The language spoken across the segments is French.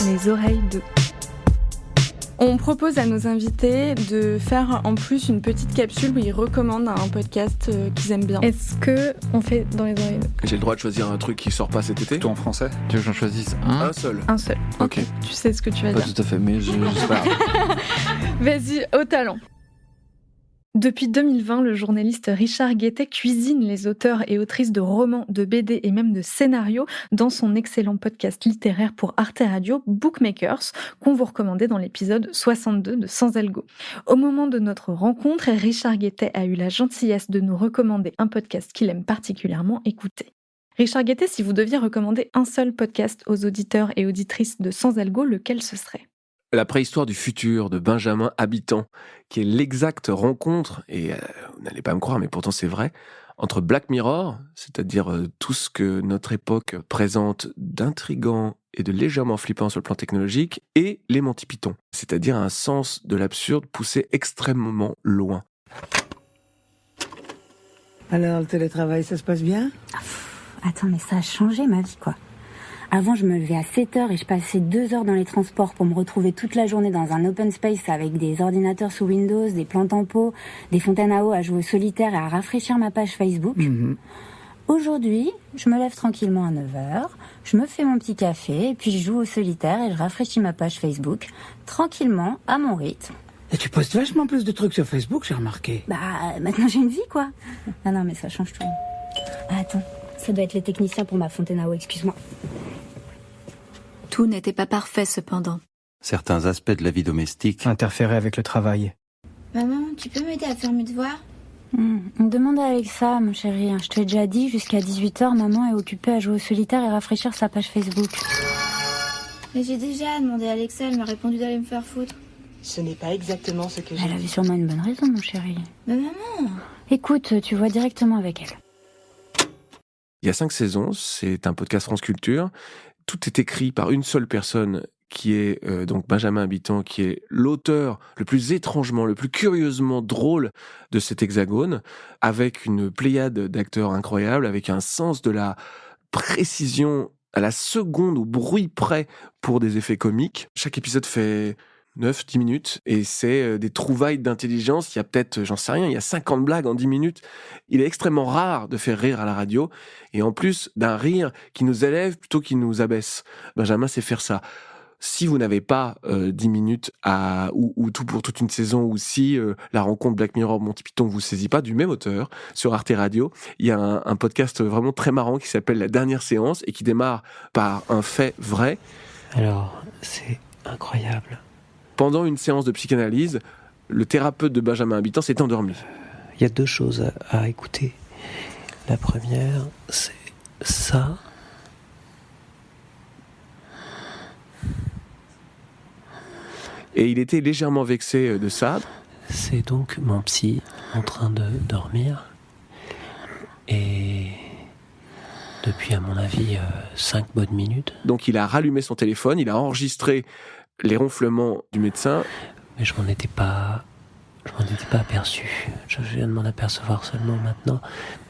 les oreilles d'eux. On propose à nos invités de faire en plus une petite capsule où ils recommandent un podcast qu'ils aiment bien. Est-ce que on fait dans les oreilles d'eux ? J'ai le droit de choisir un truc qui sort pas cet été ? Tout en français ? Tu veux que j'en choisisse un ? Un seul. Un seul. Ok. Tu sais ce que tu vas Pas dire. tout à fait, mais je sais pas. Vas-y, au talent. Depuis 2020, le journaliste Richard Guettet cuisine les auteurs et autrices de romans, de BD et même de scénarios dans son excellent podcast littéraire pour Arte Radio, Bookmakers, qu'on vous recommandait dans l'épisode 62 de Sans Algo. Au moment de notre rencontre, Richard Guettet a eu la gentillesse de nous recommander un podcast qu'il aime particulièrement écouter. Richard Guettet, si vous deviez recommander un seul podcast aux auditeurs et auditrices de Sans Algo, lequel ce serait ? La préhistoire du futur de Benjamin Habitant, qui est l'exacte rencontre, et vous n'allez pas me croire, mais pourtant c'est vrai, entre Black Mirror, c'est-à-dire tout ce que notre époque présente d'intrigant et de légèrement flippant sur le plan technologique, et les Monty Python, c'est-à-dire un sens de l'absurde poussé extrêmement loin. Alors, le télétravail, ça se passe bien ? Attends, mais ça a changé ma vie, quoi. Avant, je me levais à 7h et je passais 2 heures dans les transports pour me retrouver toute la journée dans un open space avec des ordinateurs sous Windows, des plantes en pot, des fontaines à eau à jouer au solitaire et à rafraîchir ma page Facebook. Aujourd'hui, je me lève tranquillement à 9h, je me fais mon petit café et puis je joue au solitaire et je rafraîchis ma page Facebook, tranquillement, à mon rythme. Et tu postes vachement plus de trucs sur Facebook, j'ai remarqué. Bah, maintenant j'ai une vie, quoi. Ah non, mais ça change tout. Ah, attends, ça doit être les techniciens pour ma fontaine à eau, excuse-moi. Tout n'était pas parfait cependant. Certains aspects de la vie domestique Interférer avec le travail. Maman, tu peux m'aider à faire mes devoirs ? Demande à Alexa, mon chéri. Je te l'ai déjà dit, jusqu'à 18h, maman est occupée à jouer au solitaire et rafraîchir sa page Facebook. Mais j'ai déjà demandé à Alexa, elle m'a répondu d'aller me faire foutre. Ce n'est pas exactement ce que j'ai Elle avait sûrement une bonne raison, mon chéri. Mais maman... Écoute, tu vois directement avec elle. Il y a 5 saisons, c'est un podcast France Culture. Tout est écrit par une seule personne qui est donc Benjamin Habitant, qui est l'auteur le plus étrangement, le plus curieusement drôle de cet hexagone, avec une pléiade d'acteurs incroyables, avec un sens de la précision à la seconde au bruit près pour des effets comiques. Chaque épisode fait 9-10 minutes, et c'est des trouvailles d'intelligence. Il y a peut-être, j'en sais rien, il y a 50 blagues en 10 minutes. Il est extrêmement rare de faire rire à la radio, et en plus d'un rire qui nous élève plutôt qu'il nous abaisse. Benjamin sait faire ça. Si vous n'avez pas 10 minutes ou tout pour toute une saison, ou si la rencontre Black Mirror Monty Python vous saisit pas, du même auteur, sur Arte Radio, il y a un podcast vraiment très marrant qui s'appelle La Dernière Séance, et qui démarre par un fait vrai. Alors, c'est incroyable. Pendant une séance de psychanalyse, le thérapeute de Benjamin Habitant s'est endormi. Il y a 2 choses à écouter. La première, c'est ça. Et il était légèrement vexé de ça. C'est donc mon psy en train de dormir. Et depuis, à mon avis, 5 bonnes minutes. Donc il a rallumé son téléphone, il a enregistré les ronflements du médecin. Mais je m'en étais pas aperçu. Je viens de m'en apercevoir seulement maintenant.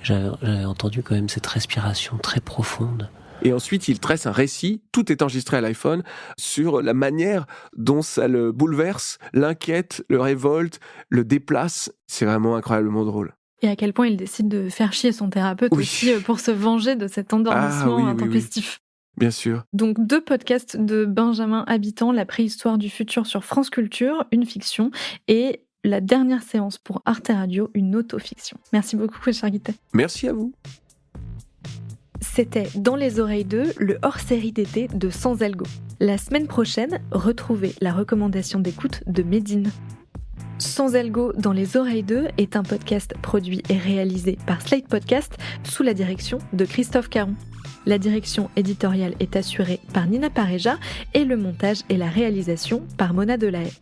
J'avais entendu quand même cette respiration très profonde. Et ensuite, il tresse un récit, tout est enregistré à l'iPhone, sur la manière dont ça le bouleverse, l'inquiète, le révolte, le déplace. C'est vraiment incroyablement drôle. Et à quel point il décide de faire chier son thérapeute aussi pour se venger de cet endormissement intempestif. Oui. Bien sûr. Donc 2 podcasts de Benjamin Habitant, La préhistoire du futur sur France Culture, une fiction, et La dernière séance pour Arte Radio, une autofiction. Merci beaucoup, Richard Guettet. Merci à vous. C'était Dans les oreilles d'eux, le hors-série d'été de Sans Algo. La semaine prochaine, retrouvez la recommandation d'écoute de Médine. Sans Algo, Dans les oreilles d'eux est un podcast produit et réalisé par Slate Podcast sous la direction de Christophe Caron. La direction éditoriale est assurée par Nina Pareja et le montage et la réalisation par Mona Delahaye.